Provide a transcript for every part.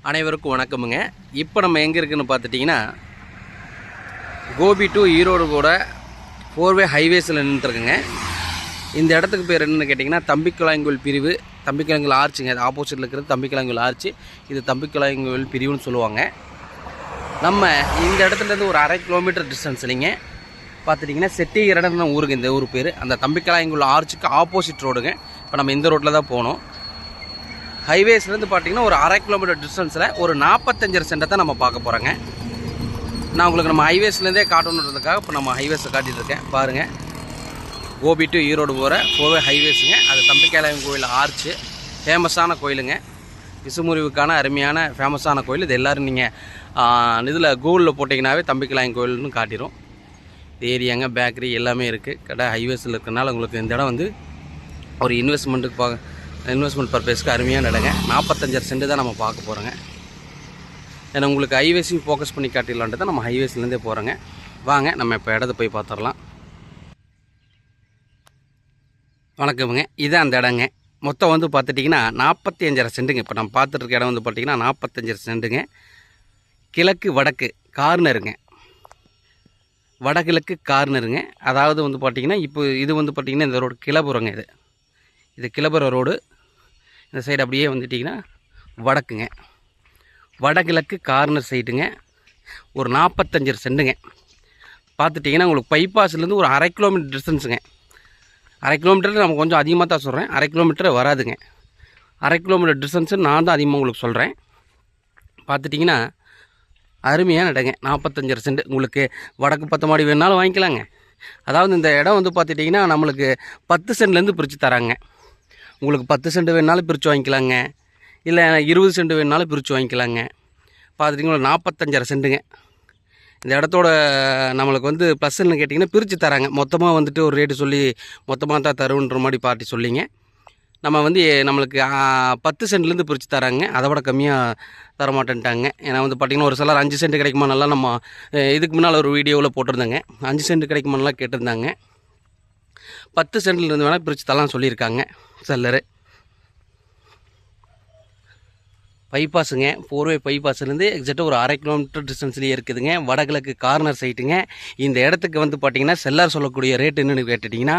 அனைவருக்கும் வணக்கமுங்க. இப்போ நம்ம எங்கே இருக்குதுன்னு பார்த்துட்டிங்கன்னா, கோபி டு ஈரோடு கூட 4-வே ஹைவேஸில் நின்றுருக்குங்க. இந்த இடத்துக்கு பேர் என்னென்னு கேட்டிங்கன்னா, தம்பிக்குழாயங்கோயில் பிரிவு, தம்பிக்குழாயங்கோயில் ஆர்ச்சுங்க. அது ஆப்போசிட்டில் இருக்கிறது தம்பிக்குழாயங்கோயில் ஆர்ச்சு, இது தம்பிக்குழாயங்கோயில் பிரிவுன்னு சொல்லுவாங்க. நம்ம இந்த இடத்துலேருந்து ஒரு 1/2 கிலோமீட்டர் டிஸ்டன்ஸ்லிங்க பார்த்துட்டிங்கன்னா செட்டிகரடன்னு ஊருக்கு இந்த ஊர் பேர். அந்த தம்பிக்குழாயங்கோயில் ஆர்ச்சுக்கு ஆப்போசிட் ரோடுங்க. இப்போ நம்ம இந்த ரோட்டில் தான் போகணும். ஹைவேஸ்லேருந்து பார்த்தீங்கன்னா ஒரு 1/2 கிலோமீட்டர் டிஸ்டன்ஸில் ஒரு 45 சென்ட்டை தான் நம்ம பார்க்க போகிறோங்க. நான் உங்களுக்கு நம்ம ஹைவேஸ்லேருந்தே காட்டணுன்றதுக்காக இப்போ நம்ம ஹைவேஸை காட்டிகிட்டு இருக்கேன். பாருங்கள், கோபி டு ஈரோடு போகிற 4-வே ஹைவேஸுங்க. அது தம்பிக்குழாயங்கோயில் கோயில் ஆர்ச்சு, ஃபேமஸான கோயிலுங்க. விசுமுறிவுக்கான அருமையான ஃபேமஸான கோயில். இது எல்லோரும் நீங்கள் இதில் கூகுளில் போட்டிங்கன்னாவே தம்பிக்குழாயங்கோயில் கோயில்னு காட்டிடும். ஏரியாங்க, பேக்கரி எல்லாமே இருக்குது. கடை ஹைவேஸில் இருக்கிறனால உங்களுக்கு இந்த இடம் வந்து ஒரு இன்வெஸ்ட்மெண்ட் பர்பஸ்க்கு அருமையான இடங்க. 45 சென்ட் தான் நம்ம பார்க்க போகிறோங்க. ஏன்னா உங்களுக்கு ஹைவேஸையும் ஃபோக்கஸ் பண்ணி காட்டிடலான்ட்டு தான் நம்ம ஹைவேஸ்லேருந்தே போகிறோங்க. வாங்க நம்ம இப்போ இடத்த போய் பார்த்துடலாம். வணக்கமுங்க. இதுதான் அந்த இடங்க. மொத்தம் வந்து பார்த்துட்டிங்கன்னா 45 சென்ட்டுங்க. இப்போ நம்ம பார்த்துட்டு இருக்க இடம் வந்து பார்த்திங்கன்னா 45 சென்ட்டுங்க. கிழக்கு வடக்கு கார்னருங்க, வடகிழக்கு கார்னருங்க. அதாவது வந்து பார்த்திங்கன்னா இப்போ இது வந்து பார்த்திங்கன்னா இந்த ரோடு கிளபுரங்க. இது கிளபுர ரோடு. இந்த சைடு அப்படியே வந்துட்டிங்கன்னா வடக்குங்க, வடகிழக்கு கார்னர் சைட்டுங்க. ஒரு 45 சென்ட்டுங்க. பார்த்துட்டிங்கன்னா உங்களுக்கு பைபாஸ்லேருந்து ஒரு 1/2 கிலோமீட்டர் டிஸ்டன்ஸுங்க. 1/2 கிலோமீட்டர் நம்ம கொஞ்சம் அதிகமாக தான் சொல்கிறேன், 1/2 கிலோமீட்டர் வராதுங்க. 1/2 கிலோமீட்டர் டிஸ்டன்ஸு நான் தான் அதிகமாக உங்களுக்கு சொல்கிறேன். பார்த்துட்டிங்கன்னா அருமையான இடங்க. 45 சென்ட். உங்களுக்கு வடக்கு 10 மாடி வேணாலும் வாங்கிக்கலாங்க. அதாவது இந்த இடம் வந்து பார்த்துட்டிங்கன்னா நம்மளுக்கு 10 சென்ட்லேருந்து பிரித்து தராங்க. உங்களுக்கு 10 சென்ட் வேணுனாலும் பிரித்து வாங்கிக்கலாங்க, இல்லை 20 சென்ட் வேணுனாலும் பிரித்து வாங்கிக்கலாங்க. பார்த்துட்டிங்கன்னா 45 சென்ட்டுங்க. இந்த இடத்தோட நம்மளுக்கு வந்து ப்ளஸ்ன்னு கேட்டிங்கன்னா பிரித்து தராங்க. மொத்தமாக வந்துட்டு ஒரு ரேட்டு சொல்லி மொத்தமாக தான் தருன்ற மாதிரி பார்ட்டி சொல்லிங்க. நம்ம வந்து நம்மளுக்கு 10 சென்ட்லேருந்து பிரித்து தராங்க. அதை விட கம்மியாக தரமாட்டேன்ட்டாங்க. ஏன்னா வந்து பார்த்திங்கன்னா ஒரு சிலர் 5 சென்ட் கிடைக்குமானெல்லாம் நம்ம இதுக்கு முன்னால் ஒரு வீடியோவில் போட்டிருந்தேங்க. 5 சென்ட் கிடைக்குமானெல்லாம் கேட்டிருந்தாங்க. 10 சென்ட்லேருந்து வேணால் பிரித்து தரலாம் சொல்லியிருக்காங்க செல்லரு. பைபாஸுங்க, 4-வே பைபாஸ்லேருந்து எக்ஸாக்டாக ஒரு 1/2 கிலோமீட்டர் டிஸ்டன்ஸ்லேயே இருக்குதுங்க. வடகிழக்கு கார்னர் சைட்டுங்க. இந்த இடத்துக்கு வந்து பார்த்திங்கன்னா செல்லர் சொல்லக்கூடிய ரேட் என்னென்னு கேட்டுட்டிங்கன்னா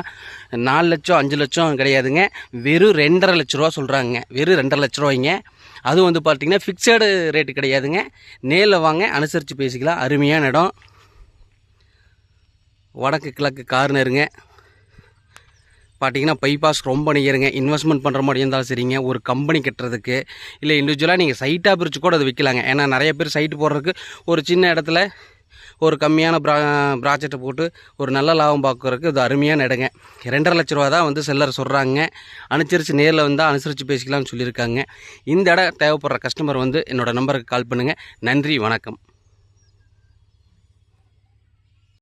4 லட்சம் 5 லட்சம் கிடையாதுங்க. வெறும் 2.5 லட்ச ரூபா சொல்கிறாங்க. வெறும் 2.5 லட்ச ரூபாய்ங்க. அதுவும் வந்து பார்த்திங்கன்னா ஃபிக்ஸடு ரேட்டு கிடையாதுங்க. நேரில் வாங்க, அனுசரித்து பேசிக்கலாம். அருமையான இடம். வடக்கு கிழக்கு கார்னருங்க. பார்த்திங்கன்னா பைபாஸ் ரொம்ப நியருங்க. இன்வெஸ்ட்மெண்ட் பண்ணுற மாதிரி இருந்தாலும் சரிங்க, ஒரு கம்பெனி கட்டுறதுக்கு, இல்லை இண்டிவிஜுவலாக நீங்கள் சைட்டாக பிரித்து கூட அதை விற்கலாங்க. ஏன்னா நிறைய பேர் சைட்டு போடுறதுக்கு ஒரு சின்ன இடத்துல ஒரு கம்மியான ப்ராஜெக்டை போட்டு ஒரு நல்ல லாபம் பார்க்குறதுக்கு இது அருமையான இடங்க. 2.5 லட்ச ரூபா தான் வந்து செல்லர் சொல்கிறாங்க. அனுசரித்து நேரில் வந்தால் அனுசரித்து பேசிக்கலாம்னு சொல்லியிருக்காங்க. இந்த இடம் தேவைப்படுற கஸ்டமர் வந்து என்னோடய நம்பருக்கு கால் பண்ணுங்கள். நன்றி, வணக்கம்.